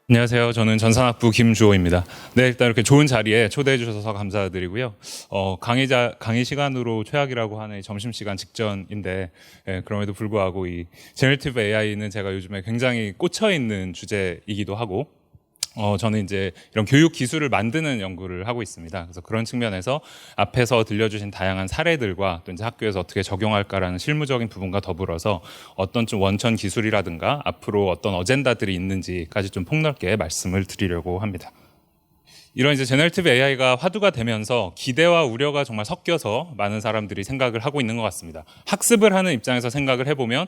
안녕하세요. 저는 전산학부 김주호입니다. 네, 일단 이렇게 좋은 자리에 초대해 주셔서 감사드리고요. 강의 시간으로 최악이라고 하는 점심시간 직전인데, 그럼에도 불구하고 이 제너레이티브 AI는 제가 요즘에 굉장히 꽂혀 있는 주제이기도 하고, 저는 이제 이런 교육 기술을 만드는 연구를 하고 있습니다. 그래서 그런 측면에서 앞에서 들려주신 다양한 사례들과 또 이제 학교에서 어떻게 적용할까라는 실무적인 부분과 더불어서 어떤 좀 원천 기술이라든가 앞으로 어떤 어젠다들이 있는지까지 좀 폭넓게 말씀을 드리려고 합니다. 이런 이제 제너레이티브 AI가 화두가 되면서 기대와 우려가 정말 섞여서 많은 사람들이 생각을 하고 있는 것 같습니다. 학습을 하는 입장에서 생각을 해보면,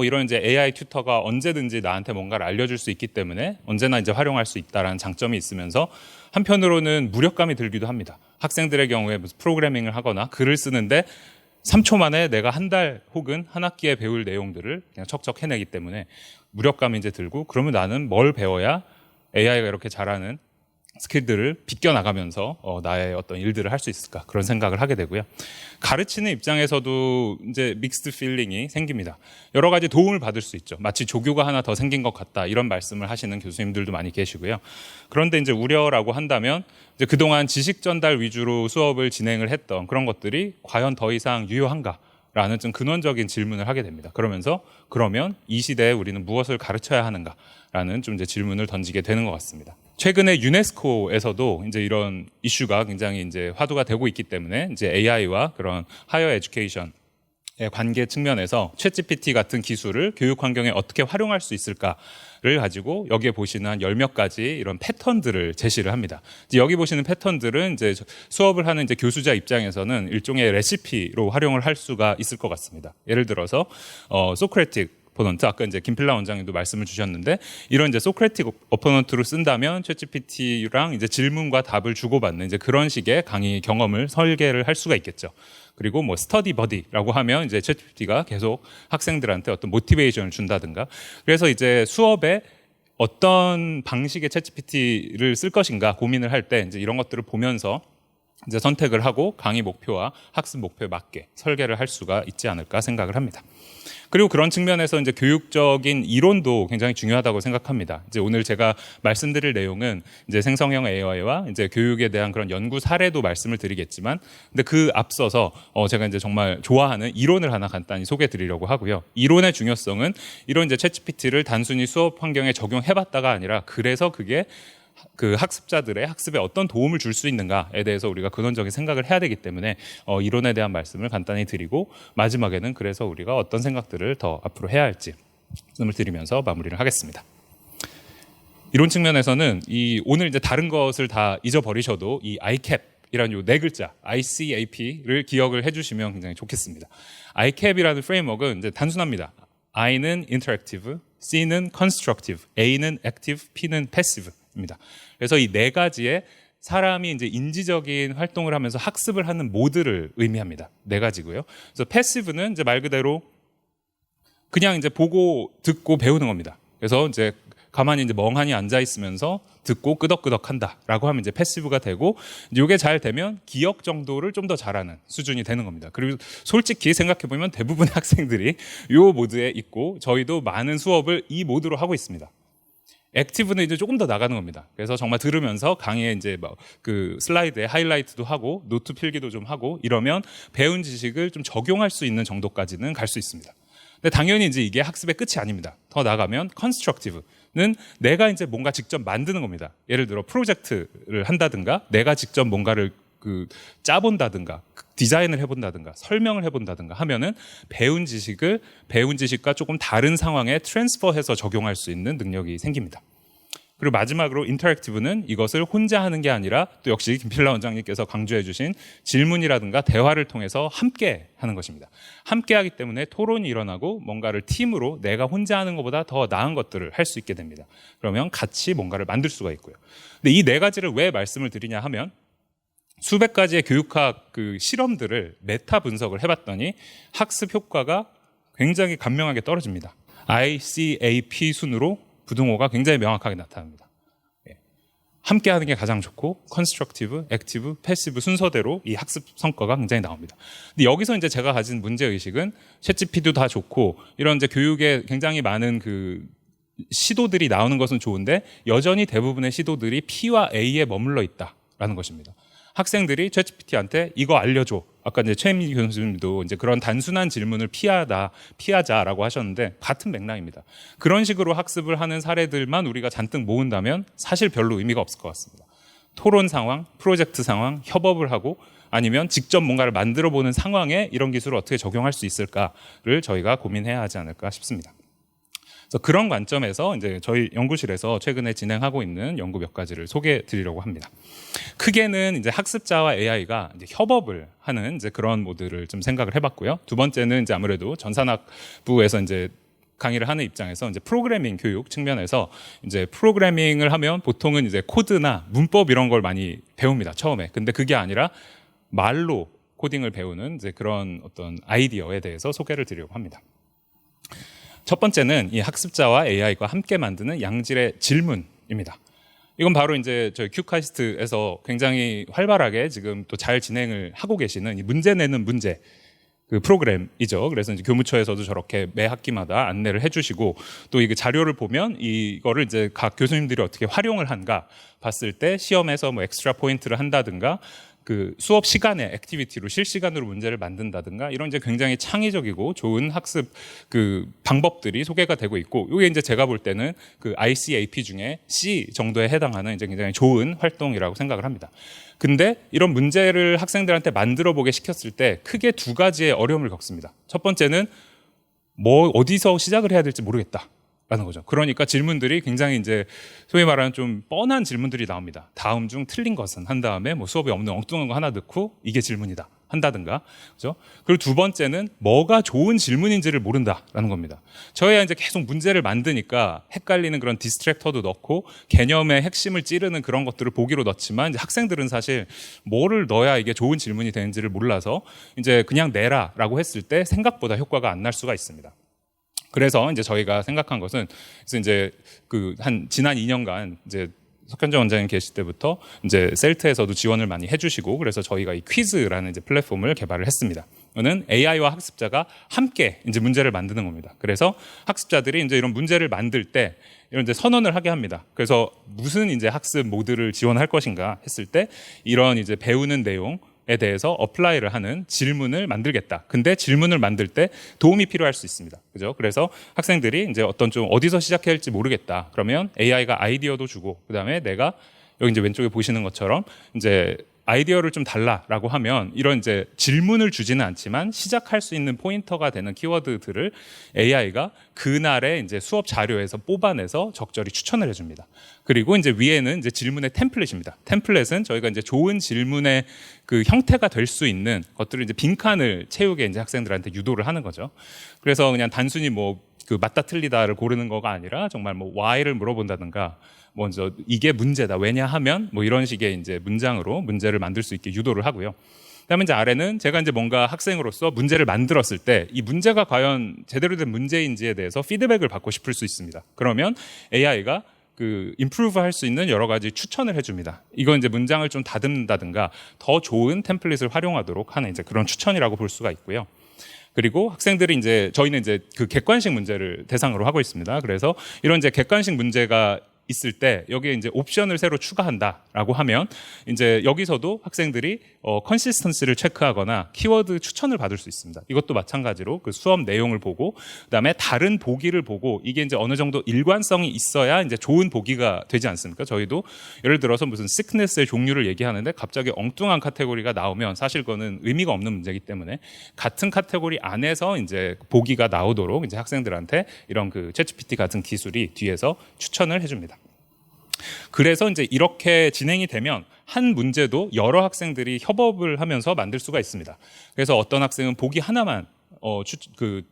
이런 이제 AI 튜터가 언제든지 나한테 뭔가를 알려줄 수 있기 때문에 언제나 이제 활용할 수 있다라는 장점이 있으면서 한편으로는 무력감이 들기도 합니다. 학생들의 경우에 무슨 프로그래밍을 하거나 글을 쓰는데 3초 만에 내가 한 달 혹은 한 학기에 배울 내용들을 그냥 척척 해내기 때문에 무력감이 이제 들고, 그러면 나는 뭘 배워야 AI가 이렇게 잘하는 스킬들을 비껴나가면서 나의 어떤 일들을 할 수 있을까, 그런 생각을 하게 되고요. 가르치는 입장에서도 이제 믹스드 필링이 생깁니다. 여러 가지 도움을 받을 수 있죠. 마치 조교가 하나 더 생긴 것 같다, 이런 말씀을 하시는 교수님들도 많이 계시고요. 그런데 이제 우려라고 한다면, 이제 그동안 지식 전달 위주로 수업을 진행을 했던 그런 것들이 과연 더 이상 유효한가? 라는 좀 근원적인 질문을 하게 됩니다. 그러면 이 시대에 우리는 무엇을 가르쳐야 하는가라는 좀 이제 질문을 던지게 되는 것 같습니다. 최근에 유네스코에서도 이제 이런 이슈가 굉장히 이제 화두가 되고 있기 때문에 이제 AI와 그런 하이어 에듀케이션의 관계 측면에서 챗GPT 같은 기술을 교육 환경에 어떻게 활용할 수 있을까를 가지고 여기에 보시는 한 10몇 가지 이런 패턴들을 제시를 합니다. 이제 여기 보시는 패턴들은 이제 수업을 하는 이제 교수자 입장에서는 일종의 레시피로 활용을 할 수가 있을 것 같습니다. 예를 들어서 소크라틱 어포넌트, 아까 이제 김필라 원장님도 말씀을 주셨는데, 이런 이제 소크라틱 어포넌트로 쓴다면 챗GPT랑 이제 질문과 답을 주고받는 이제 그런 식의 강의 경험을 설계를 할 수가 있겠죠. 그리고 뭐 스터디 버디라고 하면 이제 챗GPT가 계속 학생들한테 어떤 모티베이션을 준다든가, 그래서 이제 수업에 어떤 방식의 챗GPT를 쓸 것인가 고민을 할 때 이제 이런 것들을 보면서 이제 선택을 하고 강의 목표와 학습 목표에 맞게 설계를 할 수가 있지 않을까 생각을 합니다. 그리고 그런 측면에서 이제 교육적인 이론도 굉장히 중요하다고 생각합니다. 이제 오늘 제가 말씀드릴 내용은 이제 생성형 AI와 이제 교육에 대한 그런 연구 사례도 말씀을 드리겠지만, 근데 그 앞서서 제가 이제 정말 좋아하는 이론을 하나 간단히 소개해 드리려고 하고요. 이론의 중요성은 이런 이제 챗GPT를 단순히 수업 환경에 적용해봤다가 아니라, 그래서 그게 그 학습자들의 학습에 어떤 도움을 줄 수 있는가에 대해서 우리가 근원적인 생각을 해야 되기 때문에 이론에 대한 말씀을 간단히 드리고, 마지막에는 그래서 우리가 어떤 생각들을 더 앞으로 해야 할지 말씀을 드리면서 마무리를 하겠습니다. 이론 측면에서는 오늘 이제 다른 것을 다 잊어버리셔도 이 ICAP이라는 요 네 글자 ICAP를 기억을 해주시면 굉장히 좋겠습니다. ICAP이라는 프레임워크는 이제 단순합니다. I는 interactive, C는 constructive, A는 active, P는 passive. 그래서 이 네 가지의 사람이 이제 인지적인 활동을 하면서 학습을 하는 모드를 의미합니다. 네 가지고요. 그래서 패시브는 이제 말 그대로 그냥 이제 보고 듣고 배우는 겁니다. 그래서 이제 가만히 이제 멍하니 앉아 있으면서 듣고 끄덕끄덕 한다라고 하면 이제 패시브가 되고, 이게 잘 되면 기억 정도를 좀 더 잘하는 수준이 되는 겁니다. 그리고 솔직히 생각해 보면 대부분의 학생들이 이 모드에 있고, 저희도 많은 수업을 이 모드로 하고 있습니다. 액티브는 이제 조금 더 나가는 겁니다. 그래서 정말 들으면서 강의에 이제 그 슬라이드에 하이라이트도 하고 노트 필기도 좀 하고 이러면 배운 지식을 좀 적용할 수 있는 정도까지는 갈 수 있습니다. 근데 당연히 이제 이게 학습의 끝이 아닙니다. 더 나가면 컨스트럭티브는 내가 이제 뭔가 직접 만드는 겁니다. 예를 들어 프로젝트를 한다든가, 내가 직접 뭔가를 짜본다든가, 디자인을 해본다든가, 설명을 해본다든가 하면은 배운 지식과 조금 다른 상황에 트랜스퍼해서 적용할 수 있는 능력이 생깁니다. 그리고 마지막으로 인터랙티브는 이것을 혼자 하는 게 아니라, 또 역시 김필라 원장님께서 강조해 주신 질문이라든가 대화를 통해서 함께 하는 것입니다. 함께 하기 때문에 토론이 일어나고 뭔가를 팀으로 내가 혼자 하는 것보다 더 나은 것들을 할 수 있게 됩니다. 그러면 같이 뭔가를 만들 수가 있고요. 근데 이 네 가지를 왜 말씀을 드리냐 하면, 수백 가지의 교육학 실험들을 메타 분석을 해봤더니 학습 효과가 굉장히 간명하게 떨어집니다. ICAP 순으로 부등호가 굉장히 명확하게 나타납니다. 함께 하는 게 가장 좋고, 컨스트럭티브, 액티브, 패시브 순서대로 이 학습 성과가 굉장히 나옵니다. 근데 여기서 이제 제가 가진 문제 의식은 챗GPT도 다 좋고, 이런 이제 교육에 굉장히 많은 시도들이 나오는 것은 좋은데 여전히 대부분의 시도들이 P와 A에 머물러 있다라는 것입니다. 학생들이 챗GPT한테 이거 알려줘. 아까 이제 최민희 교수님도 이제 그런 단순한 질문을 피하자라고 하셨는데 같은 맥락입니다. 그런 식으로 학습을 하는 사례들만 우리가 잔뜩 모은다면 사실 별로 의미가 없을 것 같습니다. 토론 상황, 프로젝트 상황, 협업을 하고 아니면 직접 뭔가를 만들어 보는 상황에 이런 기술을 어떻게 적용할 수 있을까를 저희가 고민해야 하지 않을까 싶습니다. 그래서 그런 관점에서 이제 저희 연구실에서 최근에 진행하고 있는 연구 몇 가지를 소개해 드리려고 합니다. 크게는 이제 학습자와 AI가 이제 협업을 하는 이제 그런 모드를 좀 생각을 해봤고요. 두 번째는 이제 아무래도 전산학부에서 이제 강의를 하는 입장에서 이제 프로그래밍 교육 측면에서 이제 프로그래밍을 하면 보통은 이제 코드나 문법 이런 걸 많이 배웁니다. 처음에. 근데 그게 아니라 말로 코딩을 배우는 이제 그런 어떤 아이디어에 대해서 소개를 드리려고 합니다. 첫 번째는 이 학습자와 AI가 함께 만드는 양질의 질문입니다. 이건 바로 이제 저희 큐카이스트에서 굉장히 활발하게 지금 또 잘 진행을 하고 계시는 이 문제 내는 문제 그 프로그램이죠. 그래서 이제 교무처에서도 저렇게 매 학기마다 안내를 해주시고 또 이게 자료를 보면 이거를 이제 각 교수님들이 어떻게 활용을 한가 봤을 때 시험에서 뭐 엑스트라 포인트를 한다든가 그 수업 시간에 액티비티로 실시간으로 문제를 만든다든가 이런 이제 굉장히 창의적이고 좋은 학습 그 방법들이 소개가 되고 있고 이게 이제 제가 볼 때는 그 ICAP 중에 C 정도에 해당하는 이제 굉장히 좋은 활동이라고 생각을 합니다. 근데 이런 문제를 학생들한테 만들어 보게 시켰을 때 크게 두 가지의 어려움을 겪습니다. 첫 번째는 뭐 어디서 시작을 해야 될지 모르겠다. 라는 거죠. 그러니까 질문들이 굉장히 이제 소위 말하는 좀 뻔한 질문들이 나옵니다. 다음 중 틀린 것은 한 다음에 뭐 수업에 없는 엉뚱한 거 하나 넣고 이게 질문이다 한다든가, 그죠? 그리고 두 번째는 뭐가 좋은 질문인지를 모른다라는 겁니다. 저희가 이제 계속 문제를 만드니까 헷갈리는 그런 디스트랙터도 넣고 개념의 핵심을 찌르는 그런 것들을 보기로 넣지만 이제 학생들은 사실 뭐를 넣어야 이게 좋은 질문이 되는지를 몰라서 이제 그냥 내라라고 했을 때 생각보다 효과가 안 날 수가 있습니다. 그래서 이제 저희가 생각한 것은 그래서 이제 그 한 지난 2년간 이제 석현재 원장님 계실 때부터 이제 셀트에서도 지원을 많이 해주시고 그래서 저희가 이 퀴즈라는 이제 플랫폼을 개발을 했습니다. 이거는 AI와 학습자가 함께 이제 문제를 만드는 겁니다. 그래서 학습자들이 이제 이런 문제를 만들 때 이런 이제 선언을 하게 합니다. 그래서 무슨 이제 학습 모드를 지원할 것인가 했을 때 이런 이제 배우는 내용 에 대해서 어플라이를 하는 질문을 만들겠다. 근데 질문을 만들 때 도움이 필요할 수 있습니다. 그죠? 그래서 학생들이 이제 어떤 좀 어디서 시작해야 할지 모르겠다. 그러면 AI가 아이디어도 주고, 그 다음에 내가 여기 이제 왼쪽에 보시는 것처럼 이제 아이디어를 좀 달라라고 하면 이런 이제 질문을 주지는 않지만 시작할 수 있는 포인터가 되는 키워드들을 AI가 그날의 이제 수업 자료에서 뽑아내서 적절히 추천을 해줍니다. 그리고 이제 위에는 이제 질문의 템플릿입니다. 템플릿은 저희가 이제 좋은 질문의 그 형태가 될 수 있는 것들을 이제 빈칸을 채우게 이제 학생들한테 유도를 하는 거죠. 그래서 그냥 단순히 뭐 그 맞다 틀리다를 고르는 거가 아니라 정말 뭐 why를 물어본다든가 먼저 이게 문제다. 왜냐하면 뭐 이런 식의 이제 문장으로 문제를 만들 수 있게 유도를 하고요. 그다음에 이제 아래는 제가 이제 뭔가 학생으로서 문제를 만들었을 때 이 문제가 과연 제대로 된 문제인지에 대해서 피드백을 받고 싶을 수 있습니다. 그러면 AI가 그 임프루브 할 수 있는 여러 가지 추천을 해줍니다. 이건 이제 문장을 좀 다듬는다든가 더 좋은 템플릿을 활용하도록 하는 이제 그런 추천이라고 볼 수가 있고요. 그리고 학생들이 이제 저희는 이제 그 객관식 문제를 대상으로 하고 있습니다. 그래서 이런 이제 객관식 문제가 있을 때 여기에 이제 옵션을 새로 추가한다라고 하면 이제 여기서도 학생들이 컨시스턴시를 체크하거나 키워드 추천을 받을 수 있습니다. 이것도 마찬가지로 그 수업 내용을 보고 그다음에 다른 보기를 보고 이게 이제 어느 정도 일관성이 있어야 이제 좋은 보기가 되지 않습니까? 저희도 예를 들어서 무슨 시크네스의 종류를 얘기하는데 갑자기 엉뚱한 카테고리가 나오면 사실 그거는 의미가 없는 문제이기 때문에 같은 카테고리 안에서 이제 보기가 나오도록 이제 학생들한테 이런 그 챗GPT 같은 기술이 뒤에서 추천을 해줍니다. 그래서 이제 이렇게 진행이 되면 한 문제도 여러 학생들이 협업을 하면서 만들 수가 있습니다. 그래서 어떤 학생은 보기 하나만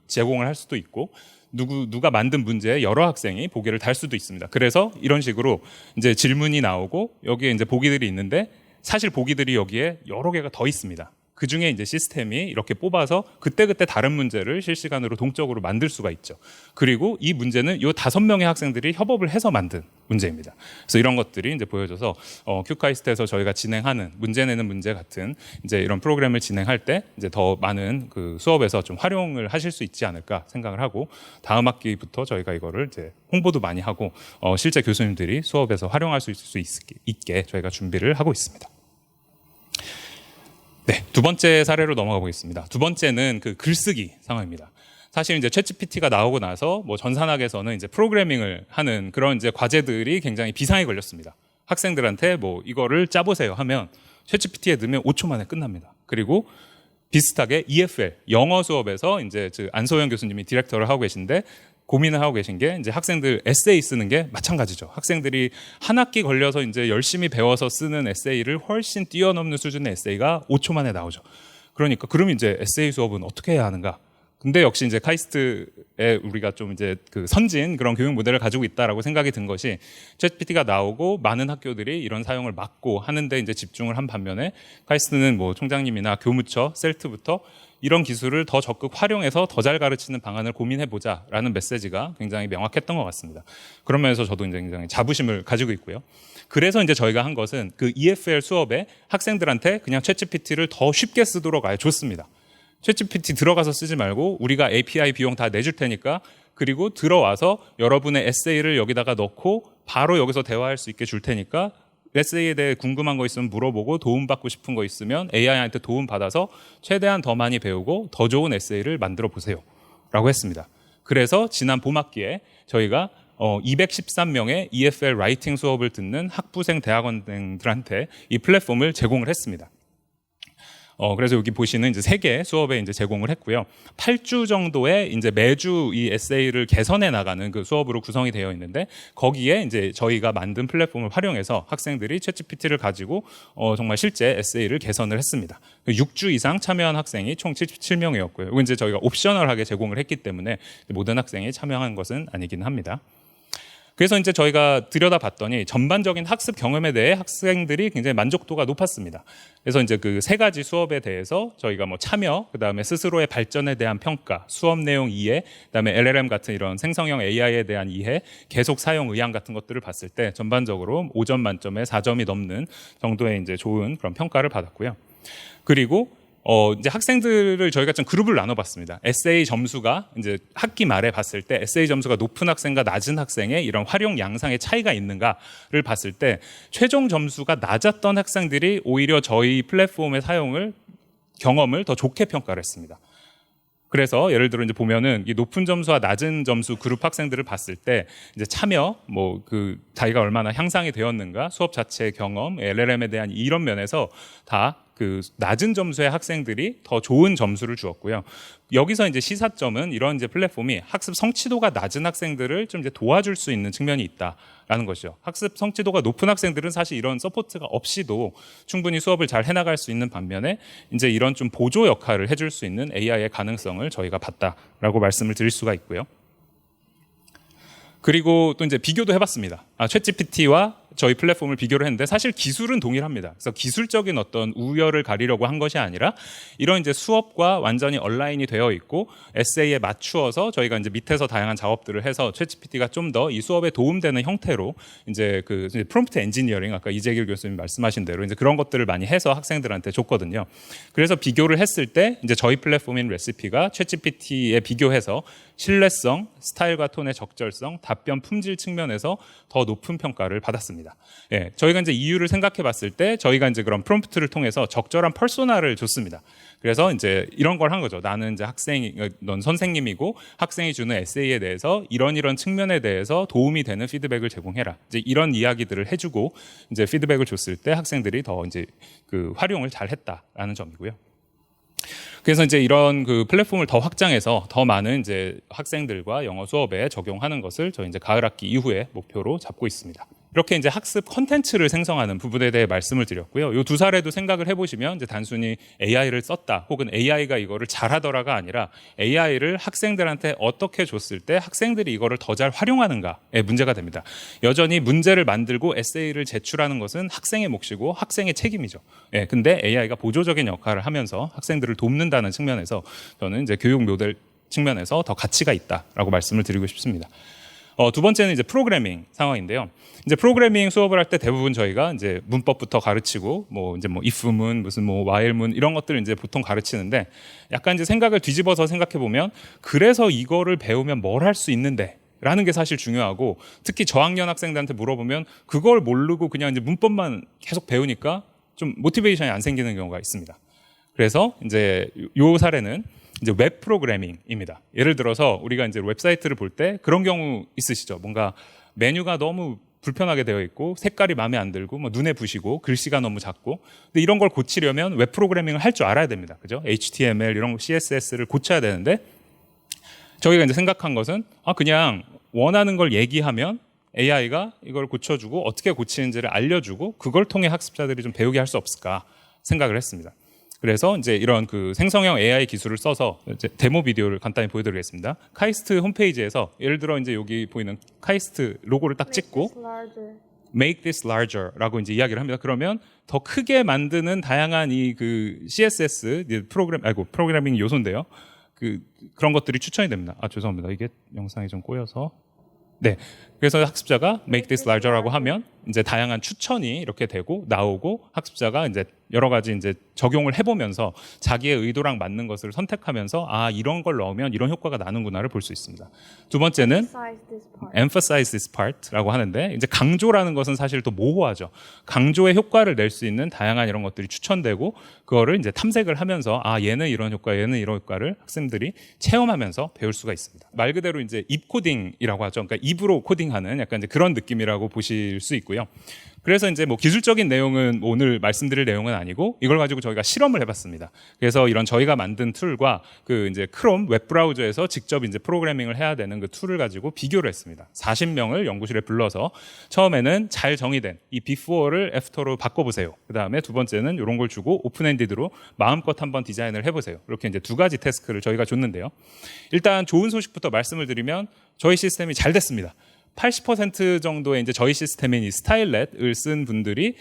제공을 할 수도 있고 누가 만든 문제에 여러 학생이 보기를 달 수도 있습니다. 그래서 이런 식으로 이제 질문이 나오고 여기에 이제 보기들이 있는데 사실 보기들이 여기에 여러 개가 더 있습니다. 그 중에 이제 시스템이 이렇게 뽑아서 그때그때 다른 문제를 실시간으로 동적으로 만들 수가 있죠. 그리고 이 문제는 이 5명의 학생들이 협업을 해서 만든 문제입니다. 그래서 이런 것들이 이제 보여져서 큐카이스트에서 저희가 진행하는 문제 내는 문제 같은 이제 이런 프로그램을 진행할 때 이제 더 많은 그 수업에서 좀 활용을 하실 수 있지 않을까 생각을 하고, 다음 학기부터 저희가 이거를 이제 홍보도 많이 하고 실제 교수님들이 수업에서 활용할 수 있게 저희가 준비를 하고 있습니다. 네, 두 번째 사례로 넘어가 보겠습니다. 두 번째는 그 글쓰기 상황입니다. 사실 이제 챗GPT가 나오고 나서 뭐 전산학에서는 이제 프로그래밍을 하는 그런 이제 과제들이 굉장히 비상에 걸렸습니다. 학생들한테 뭐 이거를 짜보세요 하면 챗GPT에 넣으면 5초 만에 끝납니다. 그리고 비슷하게 EFL 영어 수업에서 이제 안소영 교수님이 디렉터를 하고 계신데 고민을 하고 계신 게 이제 학생들 에세이 쓰는 게 마찬가지죠. 학생들이 한 학기 걸려서 이제 열심히 배워서 쓰는 에세이를 훨씬 뛰어넘는 수준의 에세이가 5초 만에 나오죠. 그러니까 그럼 이제 에세이 수업은 어떻게 해야 하는가? 근데 역시 이제 카이스트에 우리가 좀 이제 그 선진 그런 교육 모델을 가지고 있다라고 생각이 든 것이 챗GPT가 나오고 많은 학교들이 이런 사용을 막고 하는데 이제 집중을 한 반면에 카이스트는 뭐 총장님이나 교무처, 셀트부터 이런 기술을 더 적극 활용해서 더 잘 가르치는 방안을 고민해보자라는 메시지가 굉장히 명확했던 것 같습니다. 그런 면에서 저도 이제 굉장히 자부심을 가지고 있고요. 그래서 이제 저희가 한 것은 그 EFL 수업에 학생들한테 그냥 챗GPT를 더 쉽게 쓰도록 아예 줬습니다. 챗GPT 들어가서 쓰지 말고 우리가 API 비용 다 내줄 테니까, 그리고 들어와서 여러분의 에세이를 여기다가 넣고 바로 여기서 대화할 수 있게 줄 테니까 에세이에 대해 궁금한 거 있으면 물어보고 도움받고 싶은 거 있으면 AI한테 도움받아서 최대한 더 많이 배우고 더 좋은 에세이를 만들어 보세요 라고 했습니다. 그래서 지난 봄학기에 저희가 213명의 EFL 라이팅 수업을 듣는 학부생 대학원생들한테 이 플랫폼을 제공을 했습니다. 그래서 여기 보시는 이제 3개 수업에 이제 제공을 했고요. 8주 정도의 이제 매주 이 에세이를 개선해 나가는 그 수업으로 구성이 되어 있는데, 거기에 이제 저희가 만든 플랫폼을 활용해서 학생들이 챗GPT를 가지고 정말 실제 에세이를 개선을 했습니다. 6주 이상 참여한 학생이 총 77명이었고요. 이건 이제 저희가 옵셔널하게 제공을 했기 때문에 모든 학생이 참여한 것은 아니긴 합니다. 그래서 이제 저희가 들여다봤더니 전반적인 학습 경험에 대해 학생들이 굉장히 만족도가 높았습니다. 그래서 이제 그 3가지 수업에 대해서 저희가 뭐 참여, 그다음에 스스로의 발전에 대한 평가, 수업 내용 이해, 그다음에 LLM 같은 이런 생성형 AI에 대한 이해, 계속 사용 의향 같은 것들을 봤을 때 전반적으로 5점 만점에 4점이 넘는 정도의 이제 좋은 그런 평가를 받았고요. 그리고 이제 학생들을 저희가 좀 그룹을 나눠봤습니다. 에세이 점수가 이제 학기 말에 봤을 때 에세이 점수가 높은 학생과 낮은 학생의 이런 활용 양상의 차이가 있는가를 봤을 때 최종 점수가 낮았던 학생들이 오히려 저희 플랫폼의 경험을 더 좋게 평가를 했습니다. 그래서 예를 들어 이제 보면은 이 높은 점수와 낮은 점수 그룹 학생들을 봤을 때 이제 참여, 뭐 그 자기가 얼마나 향상이 되었는가, 수업 자체의 경험, LLM에 대한 이런 면에서 다 그 낮은 점수의 학생들이 더 좋은 점수를 주었고요. 여기서 이제 시사점은 이런 이제 플랫폼이 학습 성취도가 낮은 학생들을 좀 이제 도와줄 수 있는 측면이 있다라는 것이죠. 학습 성취도가 높은 학생들은 사실 이런 서포트가 없이도 충분히 수업을 잘 해나갈 수 있는 반면에 이제 이런 좀 보조 역할을 해줄 수 있는 AI의 가능성을 저희가 봤다라고 말씀을 드릴 수가 있고요. 그리고 또 이제 비교도 해봤습니다. 챗GPT와 저희 플랫폼을 비교를 했는데 사실 기술은 동일합니다. 그래서 기술적인 어떤 우열을 가리려고 한 것이 아니라 이런 이제 수업과 완전히 온라인이 되어 있고 에세이에 맞추어서 저희가 이제 밑에서 다양한 작업들을 해서 챗GPT가 좀 더 이 수업에 도움되는 형태로 이제 그 프롬프트 엔지니어링, 아까 이재길 교수님 말씀하신 대로 이제 그런 것들을 많이 해서 학생들한테 줬거든요. 그래서 비교를 했을 때 이제 저희 플랫폼인 레시피가 챗GPT에 비교해서 신뢰성, 스타일과 톤의 적절성, 답변 품질 측면에서 더 높은 평가를 받았습니다. 예, 저희가 이제 이유를 생각해 봤을 때 저희가 이제 그런 프롬프트를 통해서 적절한 퍼소나를 줬습니다. 그래서 이제 이런 걸 한 거죠. 나는 이제 넌 선생님이고 학생이 주는 에세이에 대해서 이런 측면에 대해서 도움이 되는 피드백을 제공해라. 이제 이런 이야기들을 해주고 이제 피드백을 줬을 때 학생들이 더 이제 그 활용을 잘 했다라는 점이고요. 그래서 이제 이런 그 플랫폼을 더 확장해서 더 많은 이제 학생들과 영어 수업에 적용하는 것을 저희 이제 가을 학기 이후에 목표로 잡고 있습니다. 이렇게 이제 학습 컨텐츠를 생성하는 부분에 대해 말씀을 드렸고요. 이 두 사례도 생각을 해보시면 이제 단순히 AI를 썼다 혹은 AI가 이거를 잘하더라가 아니라 AI를 학생들한테 어떻게 줬을 때 학생들이 이거를 더 잘 활용하는가의 문제가 됩니다. 여전히 문제를 만들고 에세이를 제출하는 것은 학생의 몫이고 학생의 책임이죠. 근데 AI가 보조적인 역할을 하면서 학생들을 돕는다는 측면에서 저는 이제 교육 모델 측면에서 더 가치가 있다라고 말씀을 드리고 싶습니다. 두 번째는 이제 프로그래밍 상황인데요. 이제 프로그래밍 수업을 할 때 대부분 저희가 이제 문법부터 가르치고 이제 if문 무슨 while문 이런 것들을 이제 보통 가르치는데 약간 이제 생각을 뒤집어서 생각해 보면 그래서 이거를 배우면 뭘 할 수 있는데 라는 게 사실 중요하고 특히 저학년 학생들한테 물어보면 그걸 모르고 그냥 이제 문법만 계속 배우니까 좀 모티베이션이 안 생기는 경우가 있습니다. 그래서 이제 요 사례는 이제 웹 프로그래밍입니다. 예를 들어서 우리가 이제 웹사이트를 볼 때 그런 경우 있으시죠. 뭔가 메뉴가 너무 불편하게 되어 있고 색깔이 마음에 안 들고 눈에 부시고 글씨가 너무 작고 근데 이런 걸 고치려면 웹 프로그래밍을 할 줄 알아야 됩니다. 그죠? HTML 이런 CSS를 고쳐야 되는데 저희가 이제 생각한 것은 그냥 원하는 걸 얘기하면 AI가 이걸 고쳐주고 어떻게 고치는지를 알려주고 그걸 통해 학습자들이 좀 배우게 할 수 없을까 생각을 했습니다. 그래서 이제 이런 그 생성형 AI 기술을 써서 이제 데모 비디오를 간단히 보여드리겠습니다. 카이스트 홈페이지에서 예를 들어 이제 여기 보이는 카이스트 로고를 딱 찍고 Make this larger라고 이제 이야기를 합니다. 그러면 더 크게 만드는 다양한 이 그 CSS 프로그래밍 요소인데요. 그런 것들이 추천이 됩니다. 죄송합니다. 이게 영상이 좀 꼬여서. 네. 그래서 학습자가 make this larger라고 하면 이제 다양한 추천이 이렇게 되고 나오고 학습자가 이제 여러 가지 이제 적용을 해보면서 자기의 의도랑 맞는 것을 선택하면서 이런 걸 넣으면 이런 효과가 나는구나를 볼 수 있습니다. 두 번째는 emphasize this part라고 하는데 이제 강조라는 것은 사실 또 모호하죠. 강조의 효과를 낼 수 있는 다양한 이런 것들이 추천되고 그거를 이제 탐색을 하면서 얘는 이런 효과, 얘는 이런 효과를 학생들이 체험하면서 배울 수가 있습니다. 말 그대로 이제 입 코딩이라고 하죠. 그러니까 입으로 코딩하는 약간 이제 그런 느낌이라고 보실 수 있고요. 그래서 이제 기술적인 내용은 오늘 말씀드릴 내용은 아니고 이걸 가지고 저희가 실험을 해봤습니다. 그래서 이런 저희가 만든 툴과 그 이제 크롬 웹 브라우저에서 직접 이제 프로그래밍을 해야 되는 그 툴을 가지고 비교를 했습니다. 40명을 연구실에 불러서 처음에는 잘 정의된 이 before를 after로 바꿔보세요. 그 다음에 두 번째는 이런 걸 주고 오픈엔디드로 마음껏 한번 디자인을 해보세요. 이렇게 이제 두 가지 태스크를 저희가 줬는데요. 일단 좋은 소식부터 말씀을 드리면 저희 시스템이 잘 됐습니다. 80% 정도의 이제 저희 시스템인 이 스타일렛을 쓴 분들이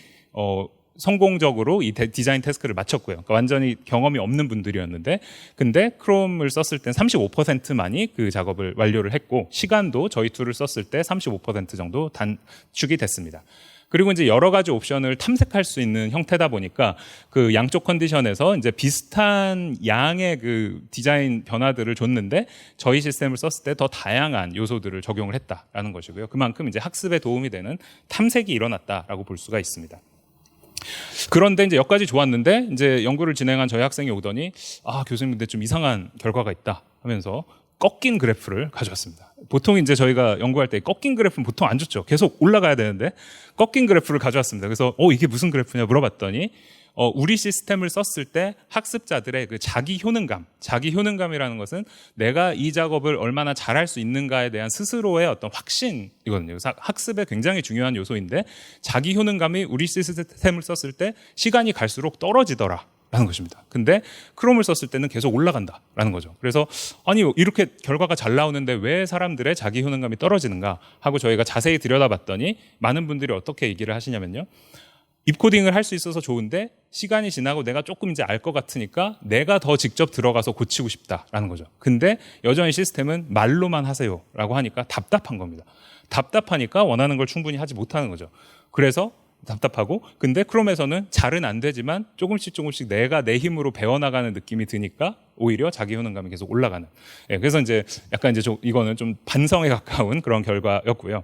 성공적으로 이 디자인 태스크를 마쳤고요. 그러니까 완전히 경험이 없는 분들이었는데, 근데 크롬을 썼을 땐 35%만이 그 작업을 완료를 했고, 시간도 저희 툴을 썼을 때 35% 정도 단축이 됐습니다. 그리고 이제 여러 가지 옵션을 탐색할 수 있는 형태다 보니까 그 양쪽 컨디션에서 이제 비슷한 양의 그 디자인 변화들을 줬는데 저희 시스템을 썼을 때 더 다양한 요소들을 적용을 했다라는 것이고요. 그만큼 이제 학습에 도움이 되는 탐색이 일어났다라고 볼 수가 있습니다. 그런데 이제 여기까지 좋았는데 이제 연구를 진행한 저희 학생이 오더니 교수님 근데 좀 이상한 결과가 있다 하면서 꺾인 그래프를 가져왔습니다. 보통 이제 저희가 연구할 때 꺾인 그래프는 보통 안 좋죠. 계속 올라가야 되는데 꺾인 그래프를 가져왔습니다. 그래서 이게 무슨 그래프냐 물어봤더니 우리 시스템을 썼을 때 학습자들의 그 자기 효능감이라는 것은 내가 이 작업을 얼마나 잘할 수 있는가에 대한 스스로의 어떤 확신이거든요. 그래서 학습에 굉장히 중요한 요소인데 자기 효능감이 우리 시스템을 썼을 때 시간이 갈수록 떨어지더라. 라는 것입니다. 근데 크롬을 썼을 때는 계속 올라간다라는 거죠. 그래서 이렇게 결과가 잘 나오는데 왜 사람들의 자기 효능감이 떨어지는가 하고 저희가 자세히 들여다봤더니 많은 분들이 어떻게 얘기를 하시냐면요. 입코딩을 할 수 있어서 좋은데 시간이 지나고 내가 조금 이제 알 것 같으니까 내가 더 직접 들어가서 고치고 싶다라는 거죠. 근데 여전히 시스템은 말로만 하세요라고 하니까 답답한 겁니다. 답답하니까 원하는 걸 충분히 하지 못하는 거죠. 그래서 답답하고 근데 크롬에서는 잘은 안 되지만 조금씩 내가 내 힘으로 배워나가는 느낌이 드니까 오히려 자기 효능감이 계속 올라가는. 그래서 이제 약간 이제 이거는 좀 반성에 가까운 그런 결과였고요.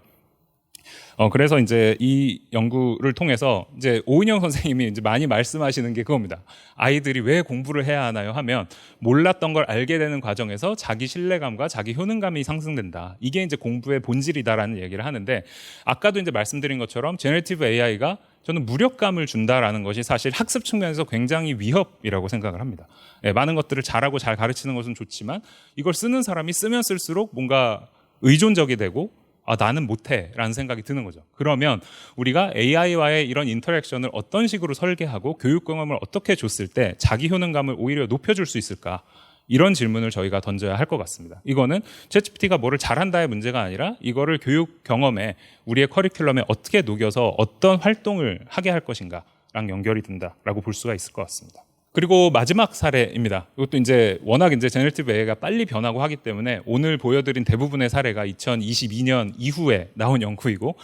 그래서 이제 이 연구를 통해서 이제 오은영 선생님이 이제 많이 말씀하시는 게 그겁니다. 아이들이 왜 공부를 해야 하나요? 하면 몰랐던 걸 알게 되는 과정에서 자기 신뢰감과 자기 효능감이 상승된다. 이게 이제 공부의 본질이다라는 얘기를 하는데 아까도 이제 말씀드린 것처럼 제너레이티브 AI가 저는 무력감을 준다라는 것이 사실 학습 측면에서 굉장히 위협이라고 생각을 합니다. 많은 것들을 잘하고 잘 가르치는 것은 좋지만 이걸 쓰는 사람이 쓰면 쓸수록 뭔가 의존적이 되고 나는 못해라는 생각이 드는 거죠. 그러면 우리가 AI와의 이런 인터랙션을 어떤 식으로 설계하고 교육 경험을 어떻게 줬을 때 자기 효능감을 오히려 높여줄 수 있을까? 이런 질문을 저희가 던져야 할 것 같습니다. 이거는 챗GPT가 뭐를 잘한다의 문제가 아니라 이거를 교육 경험에 우리의 커리큘럼에 어떻게 녹여서 어떤 활동을 하게 할 것인가랑 연결이 된다라고 볼 수가 있을 것 같습니다. 그리고 마지막 사례입니다. 이것도 이제 워낙 이제 제너레이티브 AI가 빨리 변하고 하기 때문에 오늘 보여드린 대부분의 사례가 2022년 이후에 나온 연구이고,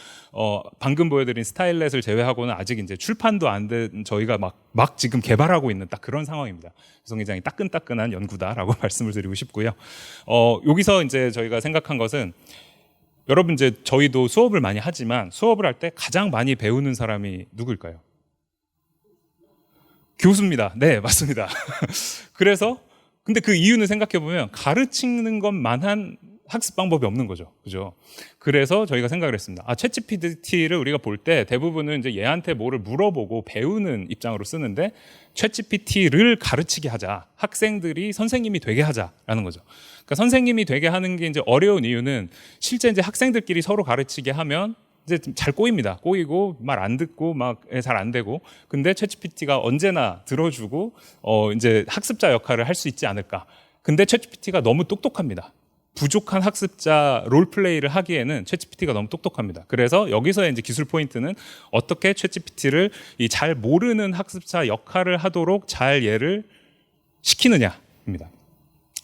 방금 보여드린 스타일렛을 제외하고는 아직 이제 출판도 안 된 저희가 막 지금 개발하고 있는 딱 그런 상황입니다. 그래서 굉장히 따끈따끈한 연구다라고 말씀을 드리고 싶고요. 여기서 이제 저희가 생각한 것은 여러분 이제 저희도 수업을 많이 하지만 수업을 할 때 가장 많이 배우는 사람이 누구일까요? 교수입니다. 네, 맞습니다. 그래서 근데 그 이유는 생각해 보면 가르치는 것만한 학습 방법이 없는 거죠. 그죠? 그래서 저희가 생각을 했습니다. 챗GPT를 우리가 볼 때 대부분은 이제 얘한테 뭐를 물어보고 배우는 입장으로 쓰는데 챗GPT를 가르치게 하자. 학생들이 선생님이 되게 하자라는 거죠. 그러니까 선생님이 되게 하는 게 이제 어려운 이유는 실제 이제 학생들끼리 서로 가르치게 하면 이제 잘 꼬입니다. 꼬이고 말 안 듣고 막 잘 안 되고. 근데 챗GPT가 언제나 들어주고 이제 학습자 역할을 할 수 있지 않을까. 근데 챗GPT가 너무 똑똑합니다. 부족한 학습자 롤플레이를 하기에는 챗GPT가 너무 똑똑합니다. 그래서 여기서의 이제 기술 포인트는 어떻게 챗GPT를 이 잘 모르는 학습자 역할을 하도록 잘 얘를 시키느냐입니다.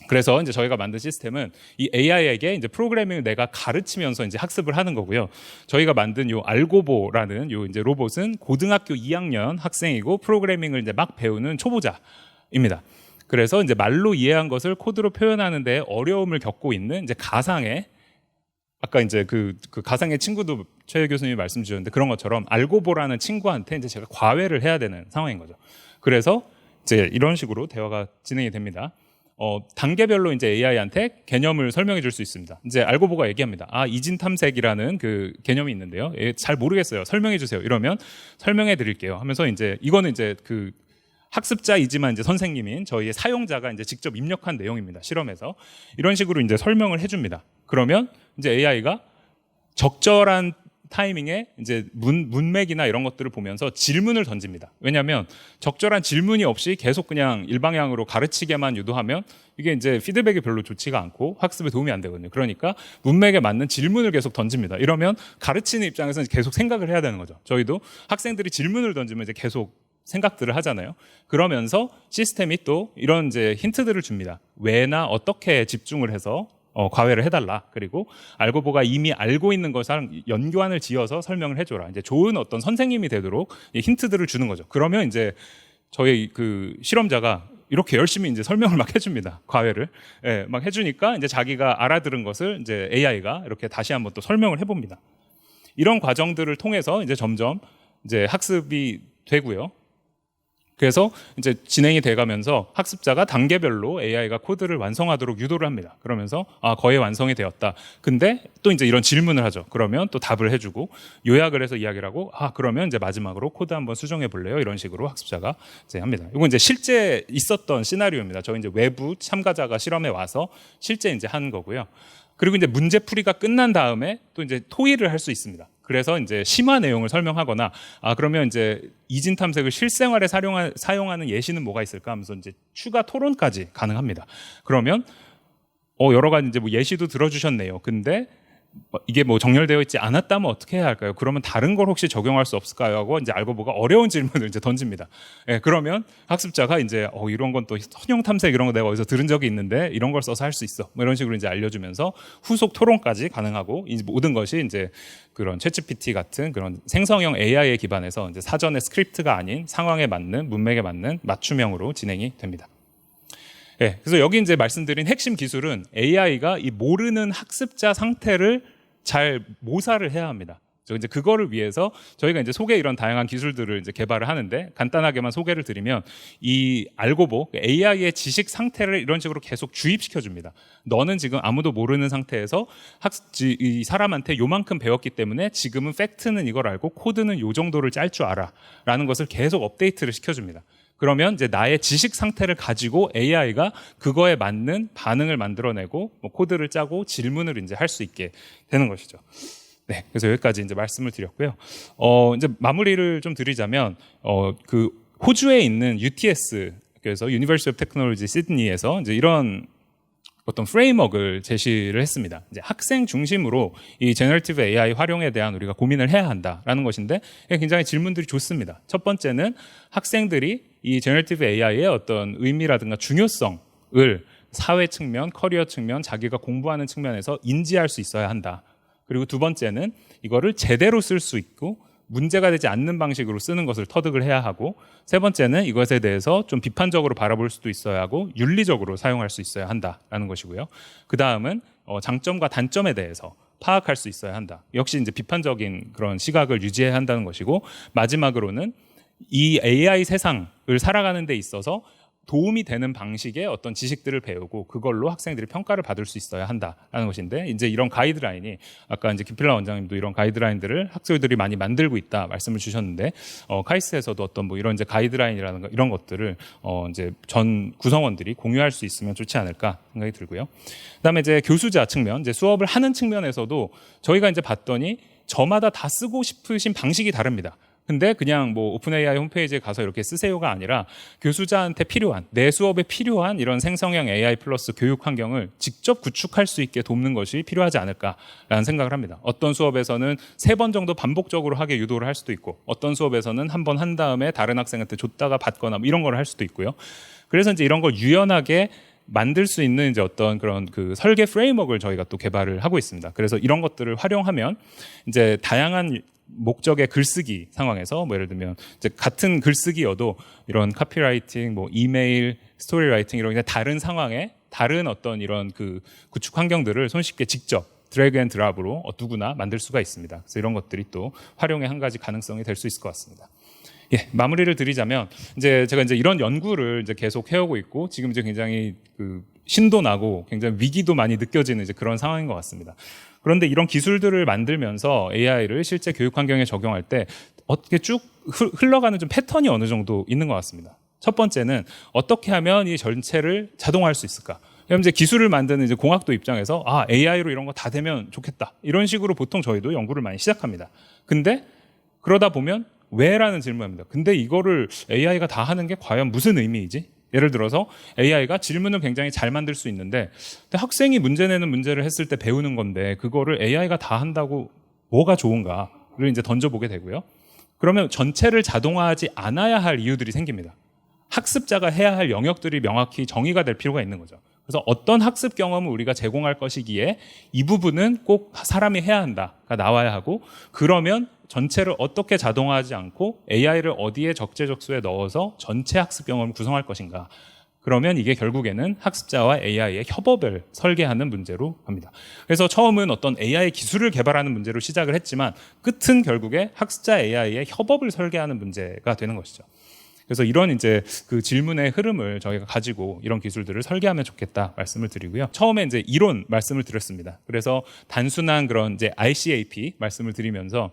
그래서 이제 저희가 만든 시스템은 이 AI에게 이제 프로그래밍을 내가 가르치면서 이제 학습을 하는 거고요. 저희가 만든 요 알고보라는 요 이제 로봇은 고등학교 2학년 학생이고 프로그래밍을 이제 막 배우는 초보자입니다. 그래서 이제 말로 이해한 것을 코드로 표현하는데 어려움을 겪고 있는 이제 가상의 아까 이제 그 가상의 친구도 최 교수님이 말씀 주셨는데 그런 것처럼 알고보라는 친구한테 이제 제가 과외를 해야 되는 상황인 거죠. 그래서 이제 이런 식으로 대화가 진행이 됩니다. 단계별로 이제 AI한테 개념을 설명해 줄 수 있습니다. 이제 알고보가 얘기합니다. 이진 탐색이라는 그 개념이 있는데요. 잘 모르겠어요. 설명해 주세요. 이러면 설명해 드릴게요. 하면서 이제 이거는 이제 그 학습자이지만 이제 선생님인 저희의 사용자가 이제 직접 입력한 내용입니다. 실험에서. 이런 식으로 이제 설명을 해 줍니다. 그러면 이제 AI가 적절한 타이밍에 이제 문맥이나 이런 것들을 보면서 질문을 던집니다. 왜냐하면 적절한 질문이 없이 계속 그냥 일방향으로 가르치게만 유도하면 이게 이제 피드백이 별로 좋지가 않고 학습에 도움이 안 되거든요. 그러니까 문맥에 맞는 질문을 계속 던집니다. 이러면 가르치는 입장에서는 계속 생각을 해야 되는 거죠. 저희도 학생들이 질문을 던지면 이제 계속 생각들을 하잖아요. 그러면서 시스템이 또 이런 이제 힌트들을 줍니다. 왜나 어떻게 집중을 해서 과외를 해달라. 그리고 알고보가 이미 알고 있는 것을 연관을 지어서 설명을 해줘라. 이제 좋은 어떤 선생님이 되도록 힌트들을 주는 거죠. 그러면 이제 저희 그 실험자가 이렇게 열심히 이제 설명을 막 해줍니다. 과외를. 막 해주니까 이제 자기가 알아들은 것을 이제 AI가 이렇게 다시 한번 또 설명을 해봅니다. 이런 과정들을 통해서 이제 점점 이제 학습이 되고요. 그래서 이제 진행이 돼가면서 학습자가 단계별로 AI가 코드를 완성하도록 유도를 합니다. 그러면서 거의 완성이 되었다. 근데 또 이제 이런 질문을 하죠. 그러면 또 답을 해주고 요약을 해서 이야기를 하고 그러면 이제 마지막으로 코드 한번 수정해 볼래요? 이런 식으로 학습자가 이제 합니다. 이건 이제 실제 있었던 시나리오입니다. 저희 이제 외부 참가자가 실험에 와서 실제 이제 한 거고요. 그리고 이제 문제풀이가 끝난 다음에 또 이제 토의를 할 수 있습니다. 그래서 이제 심화 내용을 설명하거나 그러면 이제 이진 탐색을 실생활에 사용하는 예시는 뭐가 있을까 하면서 이제 추가 토론까지 가능합니다. 그러면 여러 가지 이제 뭐 예시도 들어주셨네요. 근데 이게 뭐 정렬되어 있지 않았다면 어떻게 해야 할까요? 그러면 다른 걸 혹시 적용할 수 없을까요? 하고 이제 알고보가 어려운 질문을 이제 던집니다. 그러면 학습자가 이제 이런 건 또 선형 탐색 이런 거 내가 어디서 들은 적이 있는데 이런 걸 써서 할 수 있어. 뭐 이런 식으로 이제 알려주면서 후속 토론까지 가능하고 이 모든 것이 이제 그런 챗GPT 같은 그런 생성형 AI에 기반해서 이제 사전에 스크립트가 아닌 상황에 맞는 문맥에 맞는 맞춤형으로 진행이 됩니다. 그래서 여기 이제 말씀드린 핵심 기술은 AI가 이 모르는 학습자 상태를 잘 모사를 해야 합니다. 이제 그거를 위해서 저희가 이제 속에 이런 다양한 기술들을 이제 개발을 하는데 간단하게만 소개를 드리면 이 알고보 AI의 지식 상태를 이런 식으로 계속 주입시켜 줍니다. 너는 지금 아무도 모르는 상태에서 이 사람한테 요만큼 배웠기 때문에 지금은 팩트는 이걸 알고 코드는 요 정도를 짤 줄 알아 라는 것을 계속 업데이트를 시켜줍니다. 그러면 이제 나의 지식 상태를 가지고 AI가 그거에 맞는 반응을 만들어내고 뭐 코드를 짜고 질문을 이제 할 수 있게 되는 것이죠. 네, 그래서 여기까지 이제 말씀을 드렸고요. 이제 마무리를 좀 드리자면 그 호주에 있는 UTS, 그래서 University of Technology 시드니에서 이제 이런 어떤 프레임워크를 제시를 했습니다. 이제 학생 중심으로 이 제너레이티브 AI 활용에 대한 우리가 고민을 해야 한다라는 것인데 굉장히 질문들이 좋습니다. 첫 번째는 학생들이 이 제너레이티브 AI의 어떤 의미라든가 중요성을 사회 측면, 커리어 측면, 자기가 공부하는 측면에서 인지할 수 있어야 한다. 그리고 두 번째는 이거를 제대로 쓸 수 있고 문제가 되지 않는 방식으로 쓰는 것을 터득을 해야 하고, 세 번째는 이것에 대해서 좀 비판적으로 바라볼 수도 있어야 하고 윤리적으로 사용할 수 있어야 한다라는 것이고요. 그 다음은 장점과 단점에 대해서 파악할 수 있어야 한다. 역시 이제 비판적인 그런 시각을 유지해야 한다는 것이고, 마지막으로는 이 AI 세상을 살아가는 데 있어서 도움이 되는 방식의 어떤 지식들을 배우고 그걸로 학생들이 평가를 받을 수 있어야 한다라는 것인데, 이제 이런 가이드라인이 아까 이제 김필라 원장님도 이런 가이드라인들을 학생들이 많이 만들고 있다 말씀을 주셨는데, 카이스트에서도 어떤 뭐 이런 이제 가이드라인이라든가 이런 것들을 이제 전 구성원들이 공유할 수 있으면 좋지 않을까 생각이 들고요. 그다음에 이제 교수자 측면, 이제 수업을 하는 측면에서도 저희가 이제 봤더니 저마다 다 쓰고 싶으신 방식이 다릅니다. 근데 그냥 뭐 오픈 AI 홈페이지에 가서 이렇게 쓰세요가 아니라 교수자한테 필요한, 내 수업에 필요한 이런 생성형 AI 플러스 교육 환경을 직접 구축할 수 있게 돕는 것이 필요하지 않을까라는 생각을 합니다. 어떤 수업에서는 3번 정도 반복적으로 하게 유도를 할 수도 있고, 어떤 수업에서는 한 번 한 다음에 다른 학생한테 줬다가 받거나 뭐 이런 걸 할 수도 있고요. 그래서 이제 이런 걸 유연하게 만들 수 있는 이제 어떤 그런 그 설계 프레임워크를 저희가 또 개발을 하고 있습니다. 그래서 이런 것들을 활용하면 이제 다양한 목적의 글쓰기 상황에서 뭐 예를 들면 이제 같은 글쓰기여도 이런 카피라이팅, 뭐 이메일, 스토리라이팅 이런 다른 상황에 다른 어떤 이런 그 구축 환경들을 손쉽게 직접 드래그 앤 드랍으로 누구나 만들 수가 있습니다. 그래서 이런 것들이 또 활용의 한 가지 가능성이 될 수 있을 것 같습니다. 예, 마무리를 드리자면 이제 제가 이제 이런 연구를 이제 계속 해오고 있고, 지금 이제 굉장히 그 신도 나고 굉장히 위기도 많이 느껴지는 이제 그런 상황인 것 같습니다. 그런데 이런 기술들을 만들면서 AI를 실제 교육 환경에 적용할 때 어떻게 쭉 흘러가는 좀 패턴이 어느 정도 있는 것 같습니다. 첫 번째는 어떻게 하면 이 전체를 자동화할 수 있을까? 그럼 이제 기술을 만드는 이제 공학도 입장에서 AI로 이런 거 다 되면 좋겠다. 이런 식으로 보통 저희도 연구를 많이 시작합니다. 근데 그러다 보면 왜라는 질문입니다. 근데 이거를 AI가 다 하는 게 과연 무슨 의미이지? 예를 들어서 AI가 질문을 굉장히 잘 만들 수 있는데 학생이 문제 내는 문제를 했을 때 배우는 건데 그거를 AI가 다 한다고 뭐가 좋은가를 이제 던져보게 되고요. 그러면 전체를 자동화하지 않아야 할 이유들이 생깁니다. 학습자가 해야 할 영역들이 명확히 정의가 될 필요가 있는 거죠. 그래서 어떤 학습 경험을 우리가 제공할 것이기에 이 부분은 꼭 사람이 해야 한다가 나와야 하고, 그러면 전체를 어떻게 자동화하지 않고 AI를 어디에 적재적소에 넣어서 전체 학습 경험을 구성할 것인가. 그러면 이게 결국에는 학습자와 AI의 협업을 설계하는 문제로 갑니다. 그래서 처음은 어떤 AI 기술을 개발하는 문제로 시작을 했지만 끝은 결국에 학습자 AI의 협업을 설계하는 문제가 되는 것이죠. 그래서 이런 이제 그 질문의 흐름을 저희가 가지고 이런 기술들을 설계하면 좋겠다 말씀을 드리고요. 처음에 이제 이론 말씀을 드렸습니다. 그래서 단순한 그런 이제 RCAP 말씀을 드리면서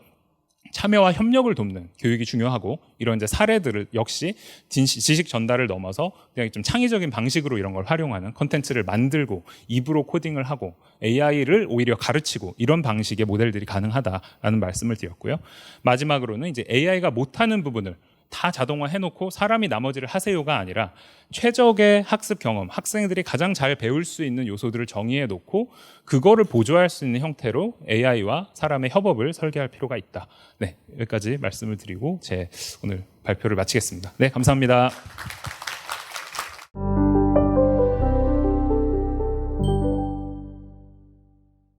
참여와 협력을 돕는 교육이 중요하고, 이런 이제 사례들을 역시 지식 전달을 넘어서 그냥 좀 창의적인 방식으로 이런 걸 활용하는 컨텐츠를 만들고 입으로 코딩을 하고 AI를 오히려 가르치고 이런 방식의 모델들이 가능하다라는 말씀을 드렸고요. 마지막으로는 이제 AI가 못하는 부분을 다 자동화 해놓고 사람이 나머지를 하세요가 아니라 최적의 학습 경험, 학생들이 가장 잘 배울 수 있는 요소들을 정의해 놓고 그거를 보조할 수 있는 형태로 AI와 사람의 협업을 설계할 필요가 있다. 네, 여기까지 말씀을 드리고 제 오늘 발표를 마치겠습니다. 네, 감사합니다.